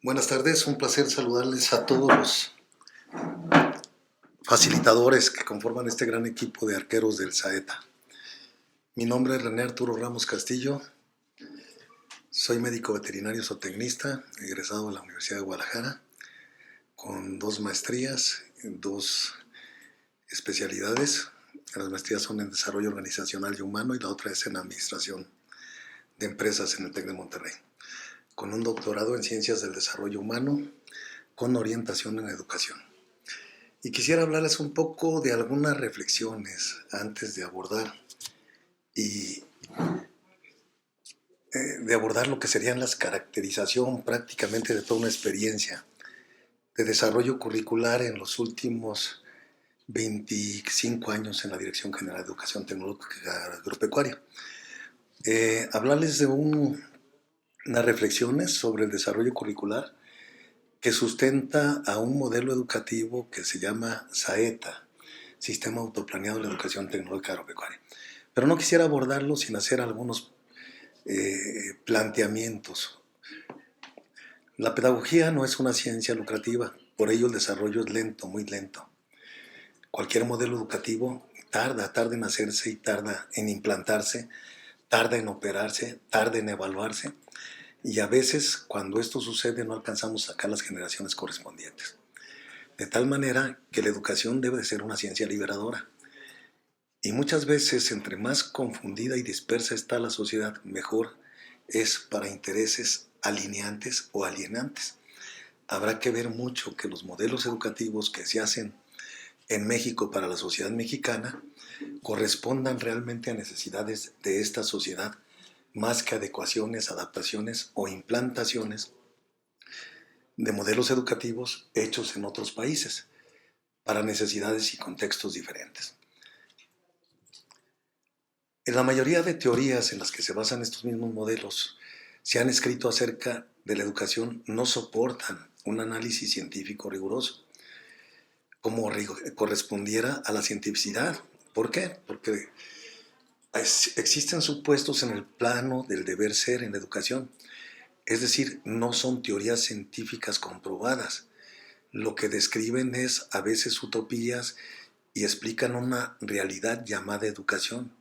Buenas tardes, un placer saludarles a todos los facilitadores que conforman este gran equipo de arqueros del Saeta. Mi nombre es René Arturo Ramos Castillo, soy médico veterinario zootecnista, egresado de la Universidad de Guadalajara, con 2 maestrías, 2 especialidades. Las maestrías son en desarrollo organizacional y humano y la otra es en administración de empresas en el TEC de Monterrey, con un doctorado en ciencias del desarrollo humano con orientación en educación. Y quisiera hablarles un poco de algunas reflexiones antes de abordar lo que serían las caracterización prácticamente de toda una experiencia de desarrollo curricular en los últimos 25 años en la Dirección General de Educación Tecnológica Agropecuaria. Hablarles de unas reflexiones sobre el desarrollo curricular que sustenta a un modelo educativo que se llama SAETA, Sistema Autoplaneado de la Educación Tecnológica Agropecuaria. Pero no quisiera abordarlo sin hacer algunos planteamientos. La pedagogía no es una ciencia lucrativa, por ello el desarrollo es lento, muy lento. Cualquier modelo educativo tarda en hacerse y tarda en implantarse, tarda en operarse, tarda en evaluarse, y a veces cuando esto sucede no alcanzamos a sacar las generaciones correspondientes. De tal manera que la educación debe de ser una ciencia liberadora. Y muchas veces, entre más confundida y dispersa está la sociedad, mejor es para intereses alineantes o alienantes. Habrá que ver mucho que los modelos educativos que se hacen en México para la sociedad mexicana correspondan realmente a necesidades de esta sociedad, más que adecuaciones, adaptaciones o implantaciones de modelos educativos hechos en otros países para necesidades y contextos diferentes. En la mayoría de teorías en las que se basan estos mismos modelos se han escrito acerca de la educación no soportan un análisis científico riguroso como correspondiera a la cientificidad. ¿Por qué? Porque existen supuestos en el plano del deber ser en la educación, es decir, no son teorías científicas comprobadas. Lo que describen es a veces utopías y explican una realidad llamada educación.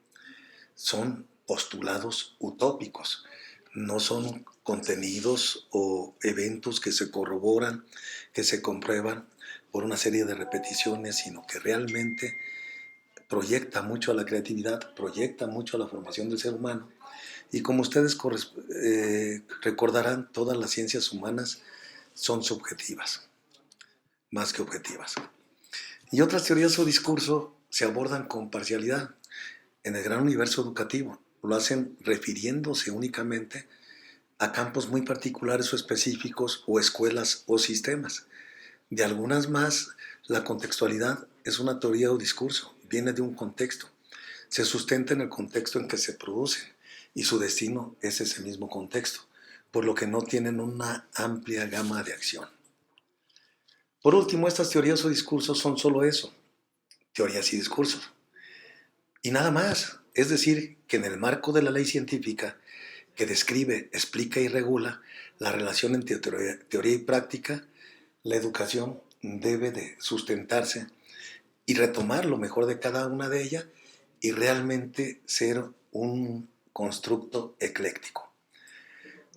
Son postulados utópicos, no son contenidos o eventos que se corroboran, que se comprueban por una serie de repeticiones, sino que realmente proyecta mucho a la creatividad, proyecta mucho a la formación del ser humano. Y como ustedes recordarán, todas las ciencias humanas son subjetivas, más que objetivas. Y otras teorías o discursos se abordan con parcialidad en el gran universo educativo. Lo hacen refiriéndose únicamente a campos muy particulares o específicos o escuelas o sistemas. De algunas más, la contextualidad es una teoría o discurso, viene de un contexto, se sustenta en el contexto en que se produce y su destino es ese mismo contexto, por lo que no tienen una amplia gama de acción. Por último, estas teorías o discursos son solo eso, teorías y discursos. Y nada más, es decir, que en el marco de la ley científica que describe, explica y regula la relación entre teoría y práctica, la educación debe de sustentarse y retomar lo mejor de cada una de ellas y realmente ser un constructo ecléctico.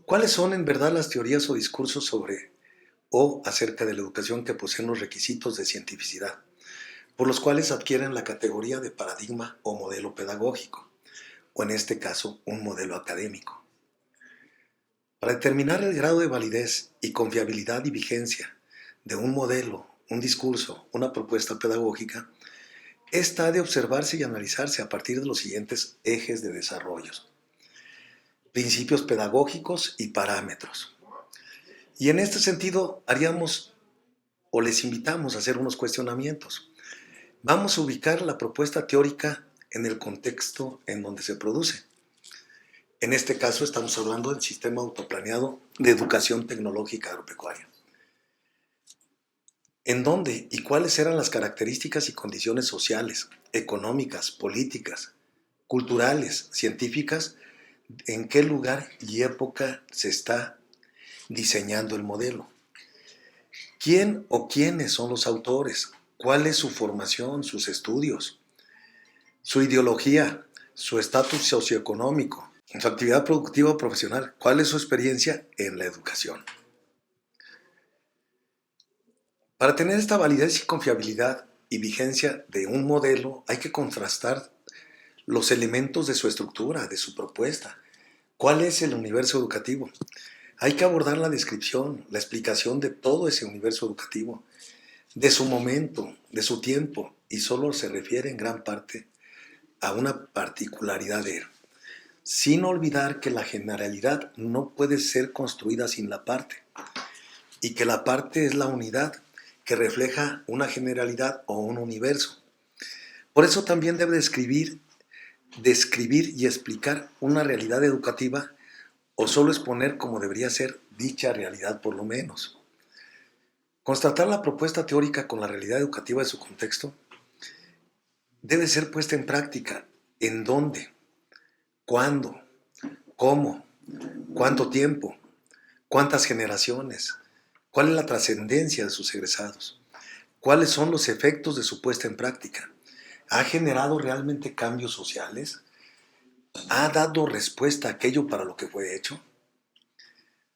¿Cuáles son en verdad las teorías o discursos sobre o acerca de la educación que poseen los requisitos de cientificidad, por los cuales adquieren la categoría de paradigma o modelo pedagógico, o en este caso, un modelo académico? Para determinar el grado de validez y confiabilidad y vigencia de un modelo, un discurso, una propuesta pedagógica, esta ha de observarse y analizarse a partir de los siguientes ejes de desarrollo: principios pedagógicos y parámetros. Y en este sentido haríamos o les invitamos a hacer unos cuestionamientos. Vamos a ubicar la propuesta teórica en el contexto en donde se produce. En este caso estamos hablando del Sistema Autoplaneado de Educación Tecnológica Agropecuaria. ¿En dónde y cuáles eran las características y condiciones sociales, económicas, políticas, culturales, científicas? ¿En qué lugar y época se está diseñando el modelo? ¿Quién o quiénes son los autores? ¿Cuál es su formación, sus estudios, su ideología, su estatus socioeconómico, su actividad productiva o profesional? ¿Cuál es su experiencia en la educación? Para tener esta validez y confiabilidad y vigencia de un modelo, hay que contrastar los elementos de su estructura, de su propuesta. ¿Cuál es el universo educativo? Hay que abordar la descripción, la explicación de todo ese universo educativo, de su momento, de su tiempo, y solo se refiere en gran parte a una particularidad de él, sin olvidar que la generalidad no puede ser construida sin la parte, y que la parte es la unidad que refleja una generalidad o un universo. Por eso también debe describir y explicar una realidad educativa, o solo exponer como debería ser dicha realidad por lo menos. Constatar la propuesta teórica con la realidad educativa de su contexto debe ser puesta en práctica. ¿En dónde? ¿Cuándo? ¿Cómo? ¿Cuánto tiempo? ¿Cuántas generaciones? ¿Cuál es la trascendencia de sus egresados? ¿Cuáles son los efectos de su puesta en práctica? ¿Ha generado realmente cambios sociales? ¿Ha dado respuesta a aquello para lo que fue hecho?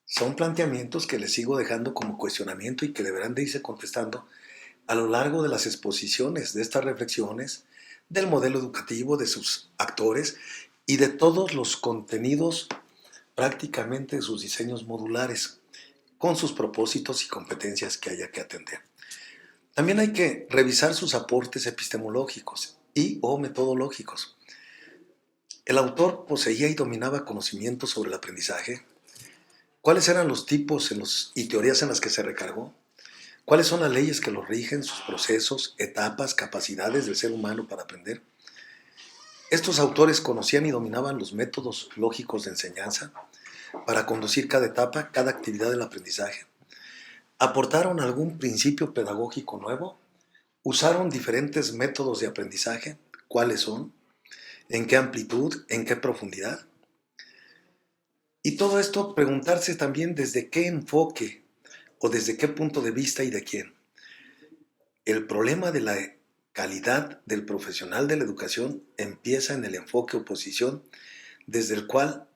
Son planteamientos que les sigo dejando como cuestionamiento y que deberán de irse contestando a lo largo de las exposiciones, de estas reflexiones, del modelo educativo, de sus actores y de todos los contenidos, prácticamente de sus diseños modulares, con sus propósitos y competencias que haya que atender. También hay que revisar sus aportes epistemológicos y o metodológicos. El autor poseía y dominaba conocimientos sobre el aprendizaje. ¿Cuáles eran los tipos y teorías en las que se recargó? ¿Cuáles son las leyes que los rigen, sus procesos, etapas, capacidades del ser humano para aprender? Estos autores conocían y dominaban los métodos lógicos de enseñanza para conducir cada etapa, cada actividad del aprendizaje. ¿Aportaron algún principio pedagógico nuevo? ¿Usaron diferentes métodos de aprendizaje? ¿Cuáles son? ¿En qué amplitud? ¿En qué profundidad? Y todo esto preguntarse también desde qué enfoque o desde qué punto de vista y de quién. El problema de la calidad del profesional de la educación empieza en el enfoque o posición desde el cual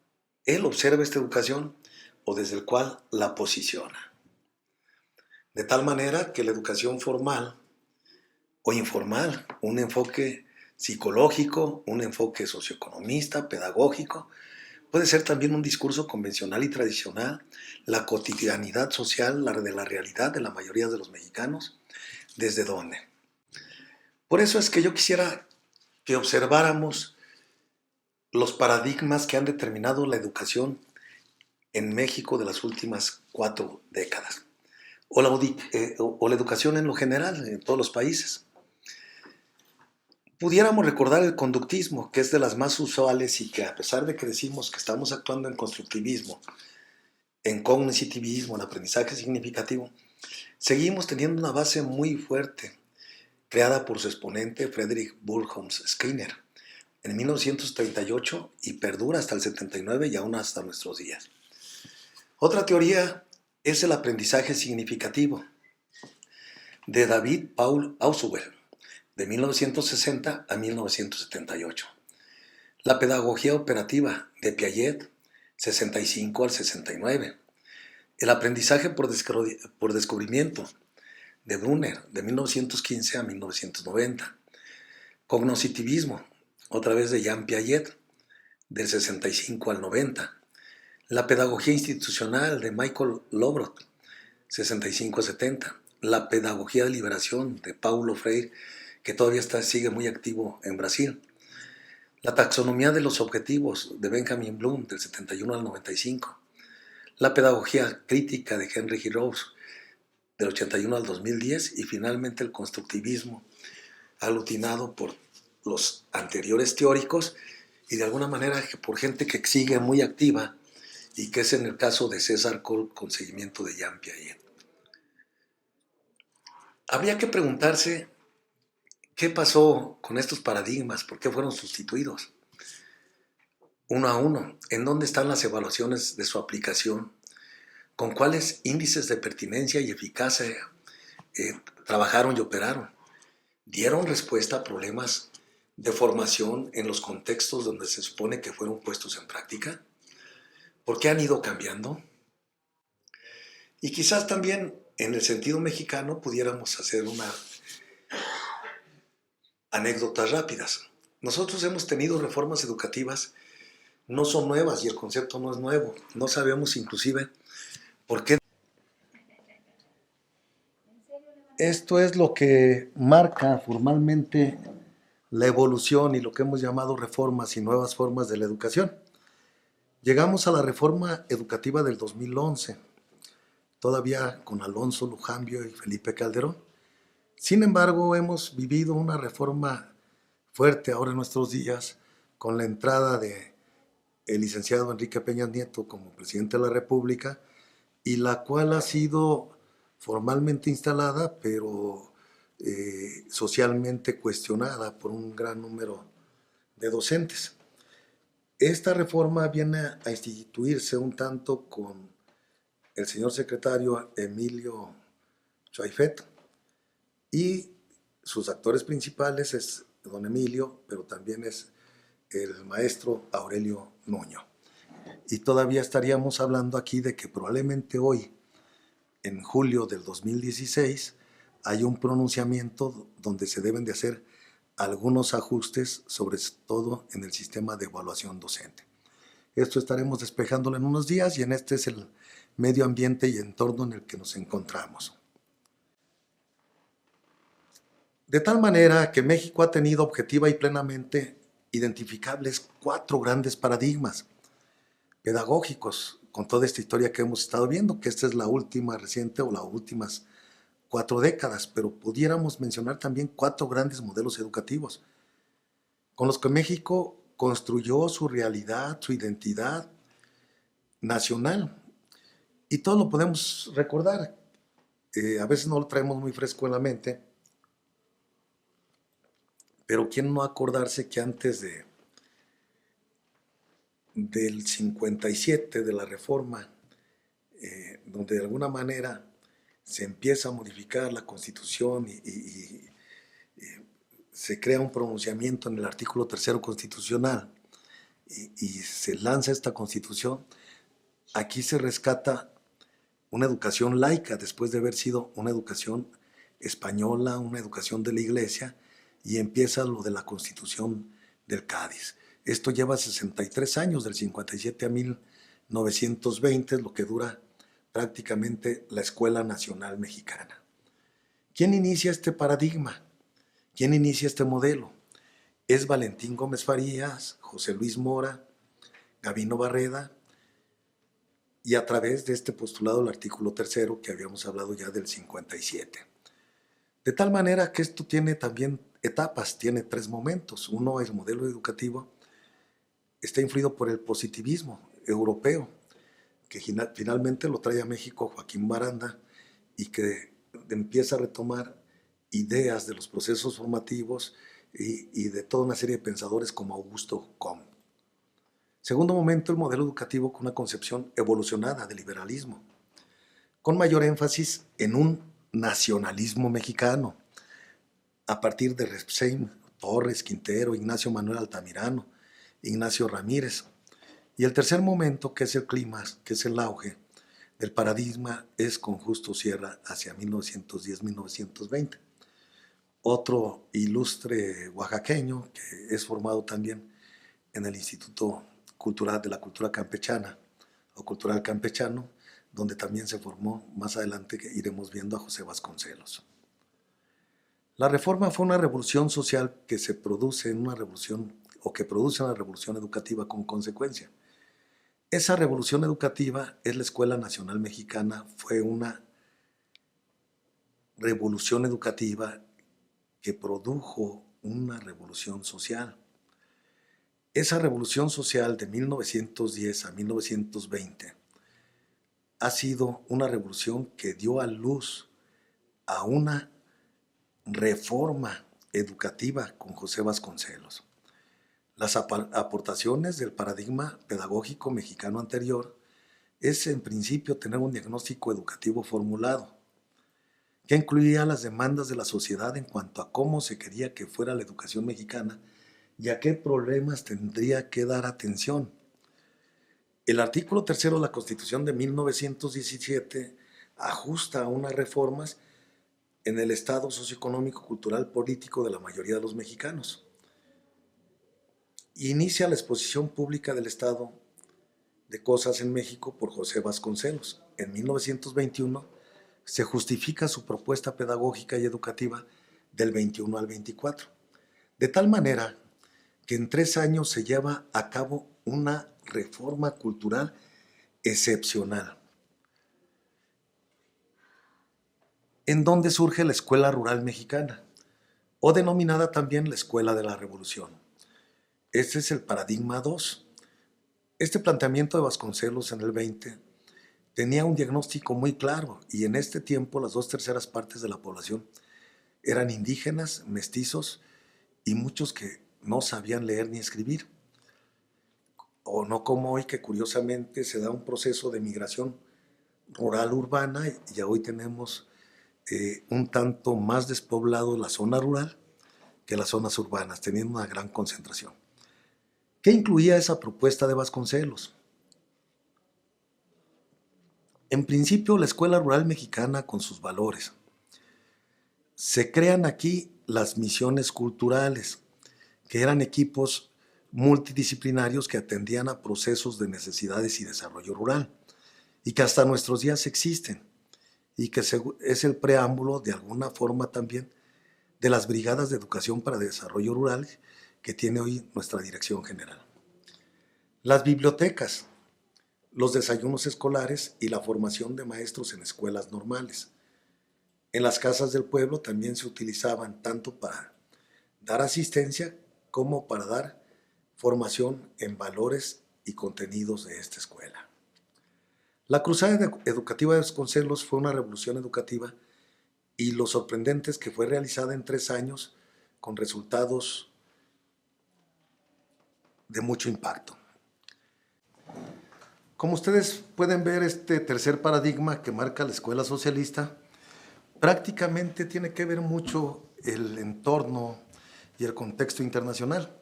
él observa esta educación o desde el cual la posiciona. De tal manera que la educación formal o informal, un enfoque psicológico, un enfoque socioeconomista, pedagógico, puede ser también un discurso convencional y tradicional, la cotidianidad social, la de la realidad de la mayoría de los mexicanos. ¿Desde dónde? Por eso es que yo quisiera que observáramos los paradigmas que han determinado la educación en México de las últimas 4 décadas, o la educación en lo general, en todos los países. Pudiéramos recordar el conductismo, que es de las más usuales y que a pesar de que decimos que estamos actuando en constructivismo, en cognitivismo, en aprendizaje significativo, seguimos teniendo una base muy fuerte, creada por su exponente Frederick Burgholz Skinner en 1938 y perdura hasta el 79 y aún hasta nuestros días. Otra teoría es el aprendizaje significativo de David Paul Ausubel, de 1960 a 1978. La pedagogía operativa de Piaget, 65 al 69. El aprendizaje por descubrimiento de Brunner, de 1915 a 1990. Cognitivismo, otra vez de Jean Piaget, del 65 al 90. La pedagogía institucional de Michael Lovrot, 65 a 70. La pedagogía de liberación de Paulo Freire, que todavía sigue muy activo en Brasil. La taxonomía de los objetivos de Benjamin Bloom, del 71 al 95. La pedagogía crítica de Henry Giroux, del 81 al 2010. Y finalmente el constructivismo, aglutinado por los anteriores teóricos y de alguna manera por gente que sigue muy activa, y que es en el caso de César Coll con seguimiento de Jean Piaget. Habría que preguntarse qué pasó con estos paradigmas, por qué fueron sustituidos uno a uno, en dónde están las evaluaciones de su aplicación, con cuáles índices de pertinencia y eficacia trabajaron y operaron. Dieron respuesta a problemas de formación en los contextos donde se supone que fueron puestos en práctica. ¿Por qué han ido cambiando? Y quizás también en el sentido mexicano pudiéramos hacer unas anécdotas rápidas. Nosotros hemos tenido reformas educativas, no son nuevas y el concepto no es nuevo. No sabemos inclusive por qué. Esto es lo que marca formalmente la evolución y lo que hemos llamado reformas y nuevas formas de la educación. Llegamos a la reforma educativa del 2011, todavía con Alonso Lujambio y Felipe Calderón. Sin embargo, hemos vivido una reforma fuerte ahora en nuestros días con la entrada de el licenciado Enrique Peña Nieto como presidente de la República, y la cual ha sido formalmente instalada, pero socialmente cuestionada por un gran número de docentes. Esta reforma viene a instituirse un tanto con el señor secretario Emilio Chaifet, y sus actores principales es don Emilio, pero también es el maestro Aurelio Nuño. Y todavía estaríamos hablando aquí de que probablemente hoy, en julio del 2016, hay un pronunciamiento donde se deben de hacer algunos ajustes, sobre todo en el sistema de evaluación docente. Esto estaremos despejándolo en unos días, y en este es el medio ambiente y entorno en el que nos encontramos. De tal manera que México ha tenido objetiva y plenamente identificables 4 grandes paradigmas pedagógicos con toda esta historia que hemos estado viendo, que esta es la última reciente o las últimas 4 décadas, pero pudiéramos mencionar también 4 grandes modelos educativos con los que México construyó su realidad, su identidad nacional, y todo lo podemos recordar. A veces no lo traemos muy fresco en la mente, pero ¿quién no acordarse que antes del 57, de la reforma, donde de alguna manera se empieza a modificar la Constitución y se crea un pronunciamiento en el artículo 3 constitucional, y se lanza esta Constitución, aquí se rescata una educación laica después de haber sido una educación española, una educación de la Iglesia, y empieza lo de la Constitución del Cádiz. Esto lleva 63 años, del 57 a 1920, es lo que dura prácticamente la Escuela Nacional Mexicana. ¿Quién inicia este paradigma? ¿Quién inicia este modelo? Es Valentín Gómez Farías, José Luis Mora, Gabino Barreda, y a través de este postulado del artículo 3 que habíamos hablado ya del 57. De tal manera que esto tiene también etapas, tiene 3 momentos. Uno, el modelo educativo está influido por el positivismo europeo, que finalmente lo trae a México Joaquín Baranda, y que empieza a retomar ideas de los procesos formativos y de toda una serie de pensadores como Augusto Comte. Segundo momento, el modelo educativo con una concepción evolucionada del liberalismo, con mayor énfasis en un nacionalismo mexicano, a partir de Repsamen, Torres, Quintero, Ignacio Manuel Altamirano, Ignacio Ramírez. Y el tercer momento, que es el clímax, que es el auge del paradigma, es con Justo Sierra hacia 1910-1920. Otro ilustre oaxaqueño que es formado también en el Instituto Cultural de la Cultura Campechana o Cultural Campechano, donde también se formó, más adelante que iremos viendo, a José Vasconcelos. La reforma fue una revolución social que se produce en una revolución, o que produce una revolución educativa como consecuencia. Esa revolución educativa es la Escuela Nacional Mexicana, fue una revolución educativa que produjo una revolución social. Esa revolución social de 1910 a 1920 ha sido una revolución que dio a luz a una reforma educativa con José Vasconcelos. Las aportaciones del paradigma pedagógico mexicano anterior es, en principio, tener un diagnóstico educativo formulado, que incluía las demandas de la sociedad en cuanto a cómo se quería que fuera la educación mexicana y a qué problemas tendría que dar atención. El artículo tercero de la Constitución de 1917 ajusta unas reformas en el estado socioeconómico, cultural, político de la mayoría de los mexicanos. Inicia la exposición pública del estado de cosas en México por José Vasconcelos. En 1921 se justifica su propuesta pedagógica y educativa del 21 al 24, de tal manera que en 3 años se lleva a cabo una reforma cultural excepcional, en donde surge la Escuela Rural Mexicana, o denominada también la Escuela de la Revolución. Este es el paradigma 2. Este planteamiento de Vasconcelos en el 20 tenía un diagnóstico muy claro, y en este tiempo las 2/3 partes de la población eran indígenas, mestizos y muchos que no sabían leer ni escribir. O no como hoy, que curiosamente se da un proceso de migración rural-urbana, y ya hoy tenemos un tanto más despoblado la zona rural que las zonas urbanas, teniendo una gran concentración. ¿Qué incluía esa propuesta de Vasconcelos? En principio, la Escuela Rural Mexicana con sus valores. Se crean aquí las misiones culturales, que eran equipos multidisciplinarios que atendían a procesos de necesidades y desarrollo rural, y que hasta nuestros días existen, y que es el preámbulo de alguna forma también de las brigadas de educación para desarrollo rural que tiene hoy nuestra dirección general. Las bibliotecas, los desayunos escolares y la formación de maestros en escuelas normales. En las casas del pueblo también se utilizaban tanto para dar asistencia como para dar formación en valores y contenidos de esta escuela. La cruzada educativa de Vasconcelos fue una revolución educativa, y lo sorprendente es que fue realizada en 3 años con resultados de mucho impacto. Como ustedes pueden ver, este tercer paradigma que marca la escuela socialista prácticamente tiene que ver mucho el entorno y el contexto internacional.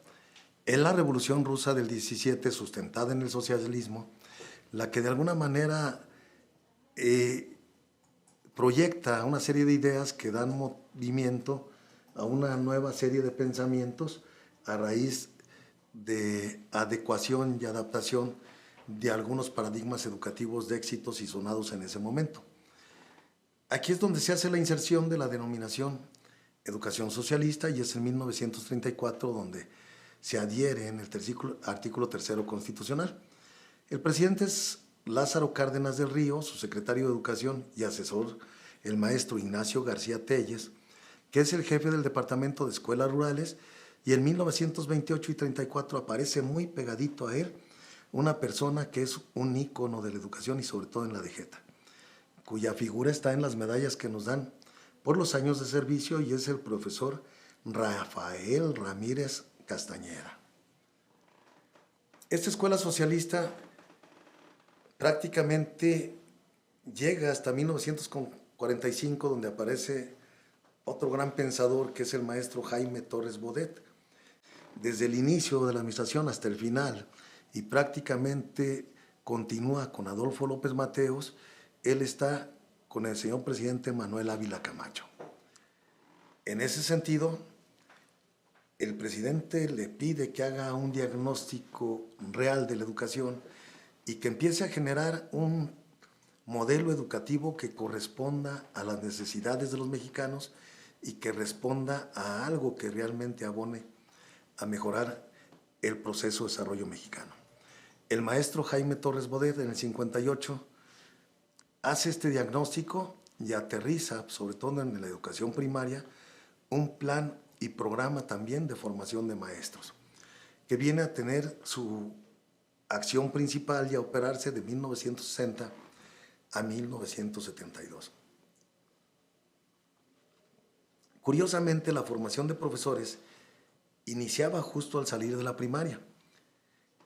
Es la Revolución Rusa del 17, sustentada en el socialismo, la que de alguna manera proyecta una serie de ideas que dan movimiento a una nueva serie de pensamientos a raíz de adecuación y adaptación de algunos paradigmas educativos de éxitos y sonados en ese momento. Aquí es donde se hace la inserción de la denominación educación socialista, y es en 1934 donde se adhiere en el artículo tercero constitucional. El presidente es Lázaro Cárdenas del Río, su secretario de Educación y asesor, el maestro Ignacio García Telles, que es el jefe del Departamento de Escuelas Rurales, y en 1928 y 34 aparece muy pegadito a él una persona que es un ícono de la educación y sobre todo en la DGETA, cuya figura está en las medallas que nos dan por los años de servicio, y es el profesor Rafael Ramírez Castañeda. Esta escuela socialista prácticamente llega hasta 1945, donde aparece otro gran pensador que es el maestro Jaime Torres Bodet. Desde el inicio de la administración hasta el final, y prácticamente continúa con Adolfo López Mateos, él está con el señor presidente Manuel Ávila Camacho. En ese sentido, el presidente le pide que haga un diagnóstico real de la educación y que empiece a generar un modelo educativo que corresponda a las necesidades de los mexicanos y que responda a algo que realmente abone a mejorar el proceso de desarrollo mexicano. El maestro Jaime Torres Bodet en el 58 hace este diagnóstico y aterriza, sobre todo en la educación primaria, un plan y programa también de formación de maestros, que viene a tener su acción principal y a operarse de 1960 a 1972. Curiosamente, la formación de profesores iniciaba justo al salir de la primaria,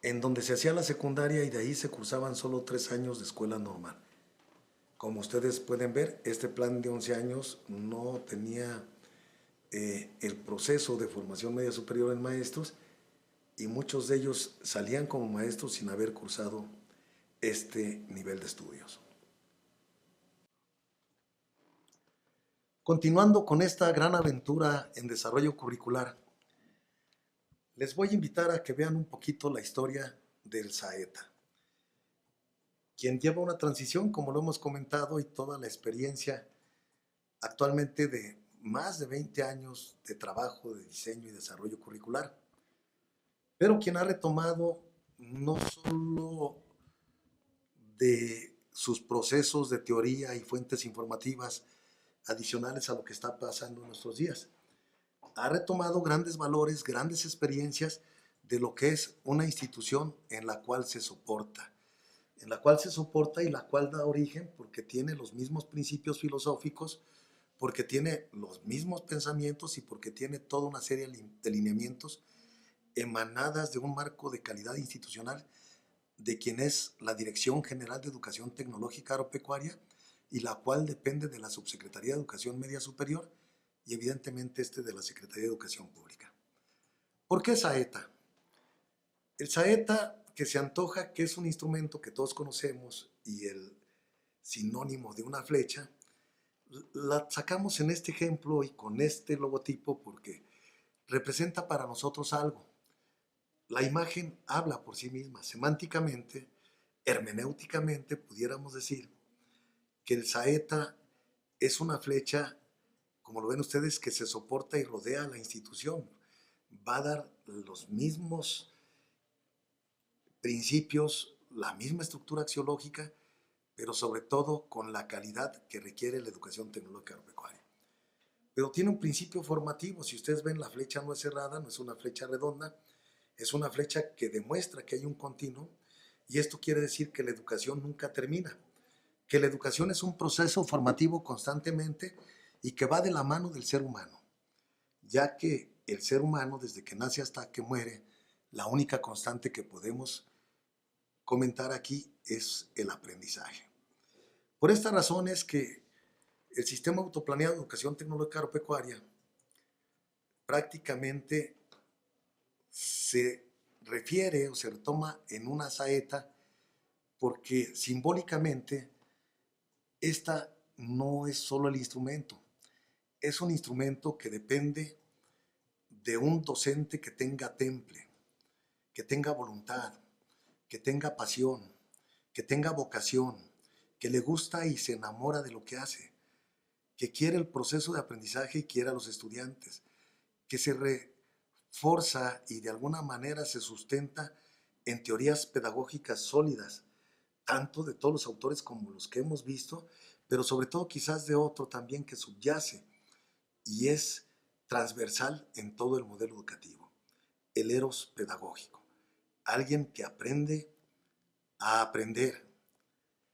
en donde se hacía la secundaria y de ahí se cursaban solo 3 años de escuela normal. Como ustedes pueden ver, este plan de 11 años no tenía el proceso de formación media superior en maestros y muchos de ellos salían como maestros sin haber cursado este nivel de estudios. Continuando con esta gran aventura en desarrollo curricular, les voy a invitar a que vean un poquito la historia del Saeta, quien lleva una transición, como lo hemos comentado, y toda la experiencia actualmente de más de 20 años de trabajo de diseño y desarrollo curricular, pero quien ha retomado no solo de sus procesos de teoría y fuentes informativas adicionales a lo que está pasando en nuestros días, ha retomado grandes valores, grandes experiencias de lo que es una institución en la cual se soporta, y la cual da origen porque tiene los mismos principios filosóficos, porque tiene los mismos pensamientos y porque tiene toda una serie de lineamientos emanadas de un marco de calidad institucional de quien es la Dirección General de Educación Tecnológica Agropecuaria y la cual depende de la Subsecretaría de Educación Media Superior y evidentemente de la Secretaría de Educación Pública. ¿Por qué Saeta? El Saeta, que se antoja que es un instrumento que todos conocemos y el sinónimo de una flecha, la sacamos en este ejemplo y con este logotipo porque representa para nosotros algo. La imagen habla por sí misma, semánticamente, hermenéuticamente, pudiéramos decir que el saeta es una flecha, como lo ven ustedes, que se soporta y rodea a la institución. Va a dar los mismos principios, la misma estructura axiológica, pero sobre todo con la calidad que requiere la educación tecnológica agropecuaria. Pero tiene un principio formativo. Si ustedes ven, la flecha no es cerrada, no es una flecha redonda, es una flecha que demuestra que hay un continuo, y esto quiere decir que la educación nunca termina, que la educación es un proceso formativo constantemente y que va de la mano del ser humano, ya que el ser humano, desde que nace hasta que muere, la única constante que podemos comentar aquí es el aprendizaje. Por esta razón es que el sistema autoplaneado de educación tecnológica agropecuaria prácticamente se refiere o se retoma en una saeta porque simbólicamente esta no es solo el instrumento, es un instrumento que depende de un docente que tenga temple, que tenga voluntad, que tenga pasión, que tenga vocación, que le gusta y se enamora de lo que hace, que quiere el proceso de aprendizaje y quiere a los estudiantes, que se reforza y de alguna manera se sustenta en teorías pedagógicas sólidas, tanto de todos los autores como los que hemos visto, pero sobre todo quizás de otro también que subyace y es transversal en todo el modelo educativo, el eros pedagógico. Alguien que aprende a aprender,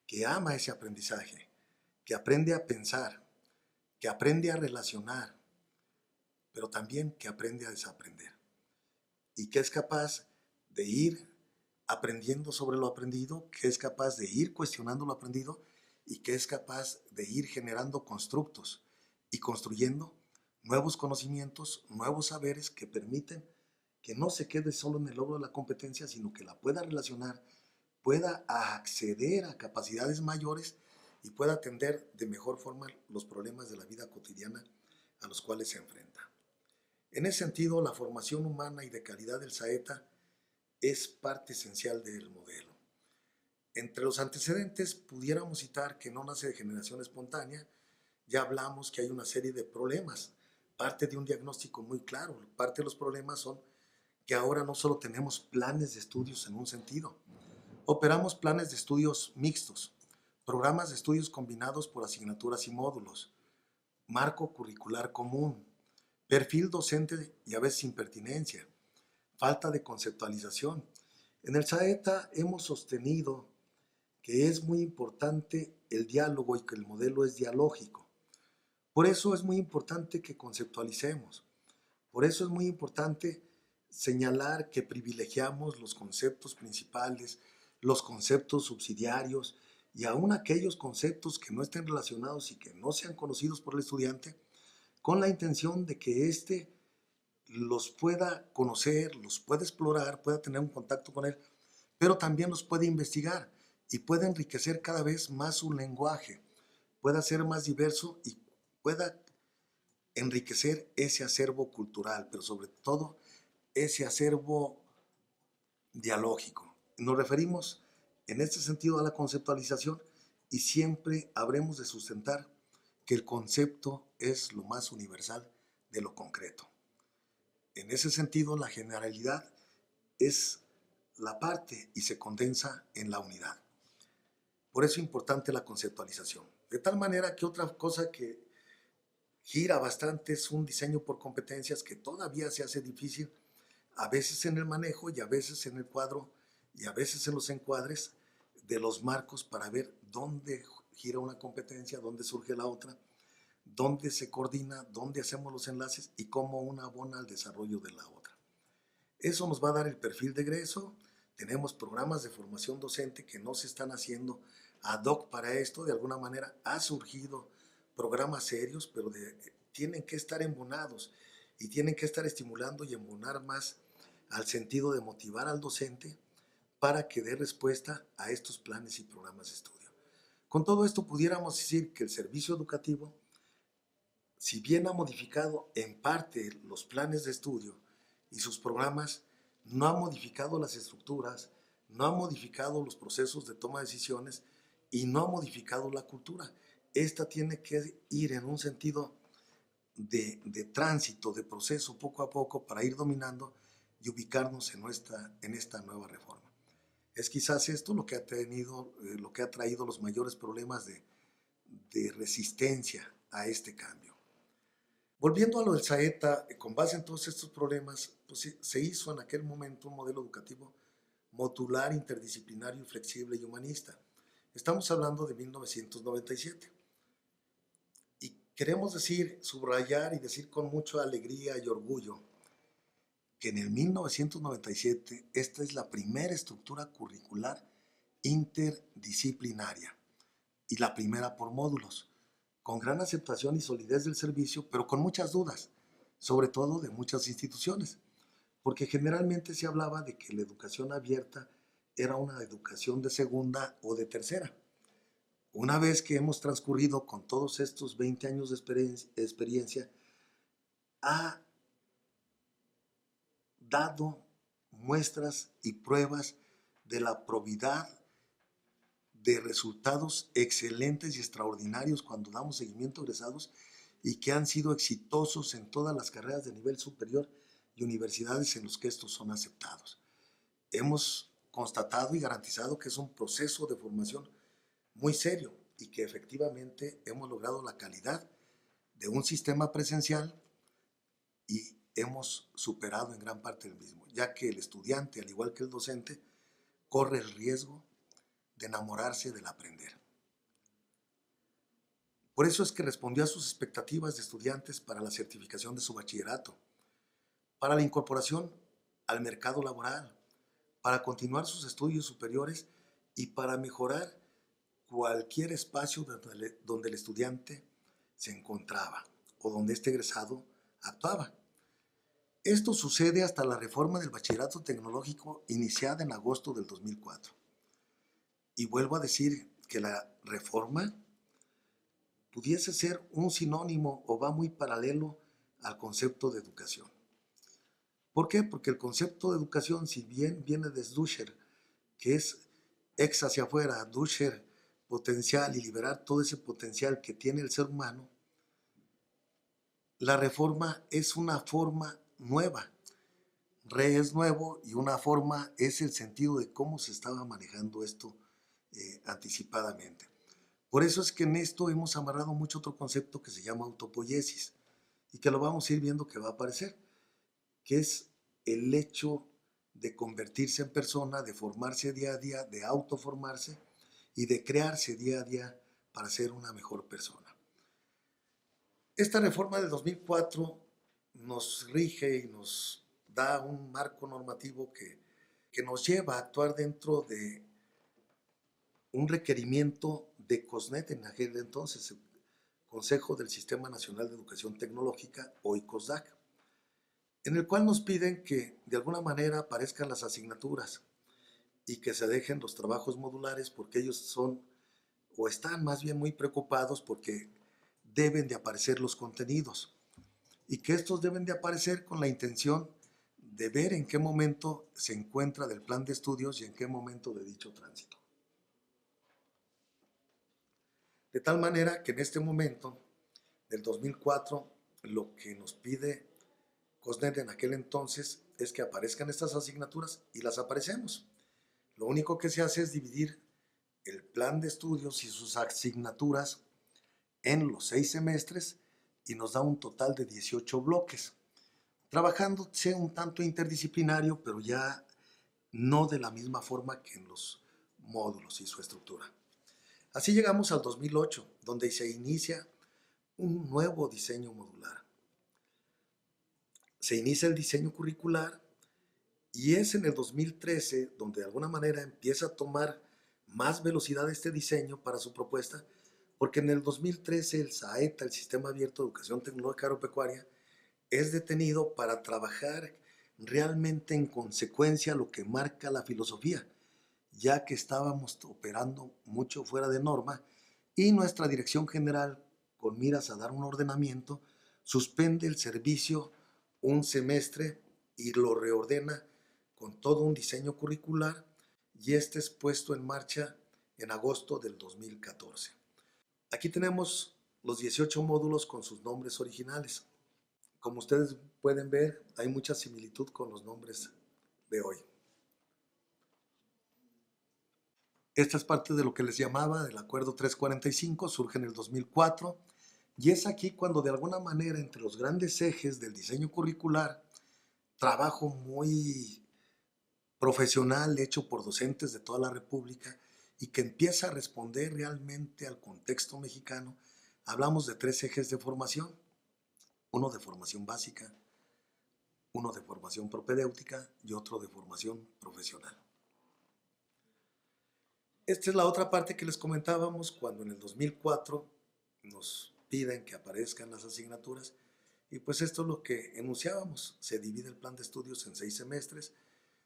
que ama ese aprendizaje, que aprende a pensar, que aprende a relacionar, pero también que aprende a desaprender y que es capaz de ir aprendiendo sobre lo aprendido, que es capaz de ir cuestionando lo aprendido y que es capaz de ir generando constructos y construyendo nuevos conocimientos, nuevos saberes que permiten que no se quede solo en el logro de la competencia, sino que la pueda relacionar, pueda acceder a capacidades mayores y pueda atender de mejor forma los problemas de la vida cotidiana a los cuales se enfrenta. En ese sentido, la formación humana y de calidad del Saeta es parte esencial del modelo. Entre los antecedentes pudiéramos citar que no nace de generación espontánea, ya hablamos que hay una serie de problemas, parte de un diagnóstico muy claro, parte de los problemas son que ahora no solo tenemos planes de estudios en un sentido, operamos planes de estudios mixtos, programas de estudios combinados por asignaturas y módulos, marco curricular común, perfil docente y a veces impertinencia, falta de conceptualización. En el SAETA hemos sostenido que es muy importante el diálogo y que el modelo es dialógico. Por eso es muy importante que conceptualicemos. Por eso es muy importante señalar que privilegiamos los conceptos principales, los conceptos subsidiarios y aún aquellos conceptos que no estén relacionados y que no sean conocidos por el estudiante, con la intención de que éste los pueda conocer, los pueda explorar, pueda tener un contacto con él, pero también los puede investigar y puede enriquecer cada vez más su lenguaje, pueda ser más diverso y pueda enriquecer ese acervo cultural, pero sobre todo ese acervo dialógico. Nos referimos en este sentido a la conceptualización y siempre habremos de sustentar que el concepto es lo más universal de lo concreto. En ese sentido, la generalidad es la parte y se condensa en la unidad. Por eso es importante la conceptualización. De tal manera que otra cosa que gira bastante es un diseño por competencias que todavía se hace difícil, a veces en el manejo y a veces en el cuadro y a veces en los encuadres de los marcos para ver dónde gira una competencia, dónde surge la otra, dónde se coordina, dónde hacemos los enlaces y cómo una abona al desarrollo de la otra. Eso nos va a dar el perfil de egreso. Tenemos programas de formación docente que no se están haciendo ad hoc para esto. De alguna manera ha surgido programas serios, pero tienen que estar embonados y tienen que estar estimulando y embonar más al sentido de motivar al docente para que dé respuesta a estos planes y programas de estudio. Con todo esto pudiéramos decir que el servicio educativo, si bien ha modificado en parte los planes de estudio y sus programas, no ha modificado las estructuras, no ha modificado los procesos de toma de decisiones y no ha modificado la cultura. Esta tiene que ir en un sentido de tránsito, de proceso poco a poco para ir dominando y ubicarnos en esta nueva reforma. Es quizás esto lo que ha traído los mayores problemas de resistencia a este cambio. Volviendo a lo del Saeta, con base en todos estos problemas, pues se hizo en aquel momento un modelo educativo modular, interdisciplinario, flexible y humanista. Estamos hablando de 1997. Y queremos decir, subrayar y decir con mucha alegría y orgullo que en el 1997 esta es la primera estructura curricular interdisciplinaria y la primera por módulos, con gran aceptación y solidez del servicio, pero con muchas dudas, sobre todo de muchas instituciones, porque generalmente se hablaba de que la educación abierta era una educación de segunda o de tercera. Una vez que hemos transcurrido con todos estos 20 años de experiencia, ha dado muestras y pruebas de la probidad de resultados excelentes y extraordinarios cuando damos seguimiento a egresados y que han sido exitosos en todas las carreras de nivel superior y universidades en los que estos son aceptados. Hemos constatado y garantizado que es un proceso de formación muy serio y que efectivamente hemos logrado la calidad de un sistema presencial y hemos superado en gran parte el mismo, ya que el estudiante, al igual que el docente, corre el riesgo de enamorarse del aprender. Por eso es que respondió a sus expectativas de estudiantes para la certificación de su bachillerato, para la incorporación al mercado laboral, para continuar sus estudios superiores y para mejorar cualquier espacio donde el estudiante se encontraba o donde este egresado actuaba. Esto sucede hasta la reforma del bachillerato tecnológico iniciada en agosto del 2004. Y vuelvo a decir que la reforma pudiese ser un sinónimo o va muy paralelo al concepto de educación. ¿Por qué? Porque el concepto de educación, si bien viene de Duscher, que es ex hacia afuera, Duscher, potencial y liberar todo ese potencial que tiene el ser humano, la reforma es una forma nueva. Re es nuevo y una forma es el sentido de cómo se estaba manejando esto anticipadamente. Por eso es que en esto hemos amarrado mucho otro concepto que se llama autopoiesis y que lo vamos a ir viendo que va a aparecer, que es el hecho de convertirse en persona, de formarse día a día, de autoformarse y de crearse día a día para ser una mejor persona. Esta reforma del 2004 nos rige y nos da un marco normativo que nos lleva a actuar dentro de un requerimiento de COSNET en aquel entonces, el Consejo del Sistema Nacional de Educación Tecnológica, hoy COSDAC, en el cual nos piden que de alguna manera aparezcan las asignaturas y que se dejen los trabajos modulares, porque ellos son o están más bien muy preocupados porque deben de aparecer los contenidos y que estos deben de aparecer con la intención de ver en qué momento se encuentra del plan de estudios y en qué momento de dicho tránsito. De tal manera que en este momento, del 2004, lo que nos pide COSNET en aquel entonces es que aparezcan estas asignaturas y las aparecemos. Lo único que se hace es dividir el plan de estudios y sus asignaturas en los 6 semestres y nos da un total de 18 bloques, trabajándose un tanto interdisciplinario, pero ya no de la misma forma que en los módulos y su estructura. Así llegamos al 2008, donde se inicia un nuevo diseño modular. Se inicia el diseño curricular y es en el 2013 donde de alguna manera empieza a tomar más velocidad este diseño para su propuesta, porque en el 2013 el SAETA, el Sistema Abierto de Educación Tecnológica Agropecuaria, es detenido para trabajar realmente en consecuencia a lo que marca la filosofía, ya que estábamos operando mucho fuera de norma y nuestra dirección general, con miras a dar un ordenamiento, suspende el servicio un semestre y lo reordena con todo un diseño curricular y este es puesto en marcha en agosto del 2014. Aquí tenemos los 18 módulos con sus nombres originales. Como ustedes pueden ver, hay mucha similitud con los nombres de hoy. Esta es parte de lo que les llamaba del Acuerdo 345, surge en el 2004, y es aquí cuando de alguna manera entre los grandes ejes del diseño curricular, trabajo muy profesional hecho por docentes de toda la República y que empieza a responder realmente al contexto mexicano, hablamos de 3 ejes de formación, uno de formación básica, uno de formación propedéutica y otro de formación profesional. Esta es la otra parte que les comentábamos cuando en el 2004 nos piden que aparezcan las asignaturas y pues esto es lo que enunciábamos, se divide el plan de estudios en 6 semestres,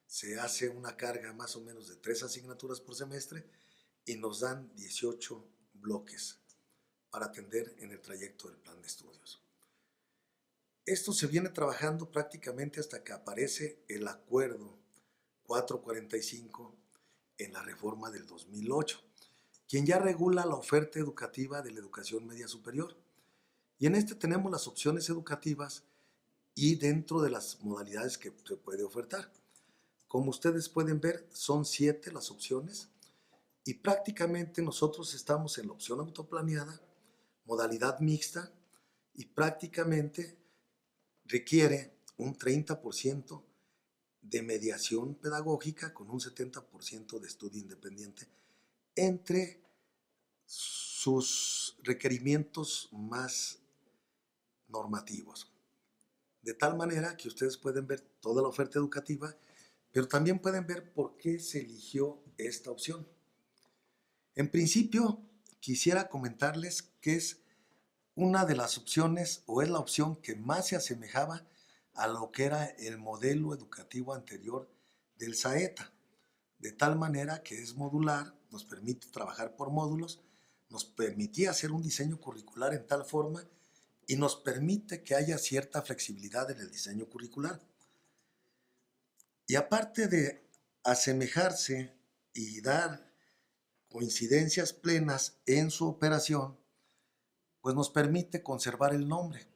se hace una carga más o menos de 3 asignaturas por semestre y nos dan 18 bloques para atender en el trayecto del plan de estudios. Esto se viene trabajando prácticamente hasta que aparece el Acuerdo 445 en la reforma del 2008, quien ya regula la oferta educativa de la educación media superior. Y en este tenemos las opciones educativas y dentro de las modalidades que se puede ofertar. Como ustedes pueden ver, son 7 las opciones y prácticamente nosotros estamos en la opción autoplaneada, modalidad mixta y prácticamente requiere un 30% de mediación pedagógica con un 70% de estudio independiente entre sus requerimientos más normativos. De tal manera que ustedes pueden ver toda la oferta educativa, pero también pueden ver por qué se eligió esta opción. En principio, quisiera comentarles que es una de las opciones o es la opción que más se asemejaba a lo que era el modelo educativo anterior del SAETA, de tal manera que es modular, nos permite trabajar por módulos, nos permitía hacer un diseño curricular en tal forma y nos permite que haya cierta flexibilidad en el diseño curricular. Y aparte de asemejarse y dar coincidencias plenas en su operación, pues nos permite conservar el nombre.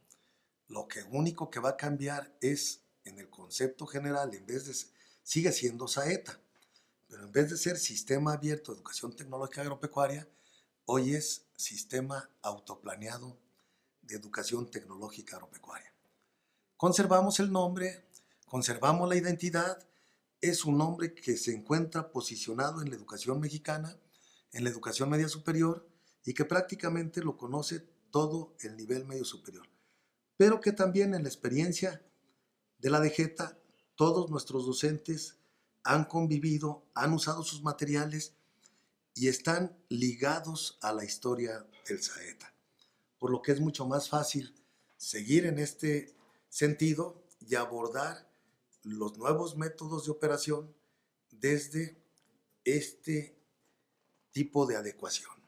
Lo que único que va a cambiar es en el concepto general, en vez de sigue siendo SAETA, pero en vez de ser Sistema Abierto de Educación Tecnológica Agropecuaria, hoy es Sistema Autoplaneado de Educación Tecnológica Agropecuaria. Conservamos el nombre, conservamos la identidad, es un nombre que se encuentra posicionado en la educación mexicana, en la educación media superior y que prácticamente lo conoce todo el nivel medio superior, pero que también en la experiencia de la DGETA todos nuestros docentes han convivido, han usado sus materiales y están ligados a la historia del Saeta, por lo que es mucho más fácil seguir en este sentido y abordar los nuevos métodos de operación desde este tipo de adecuación.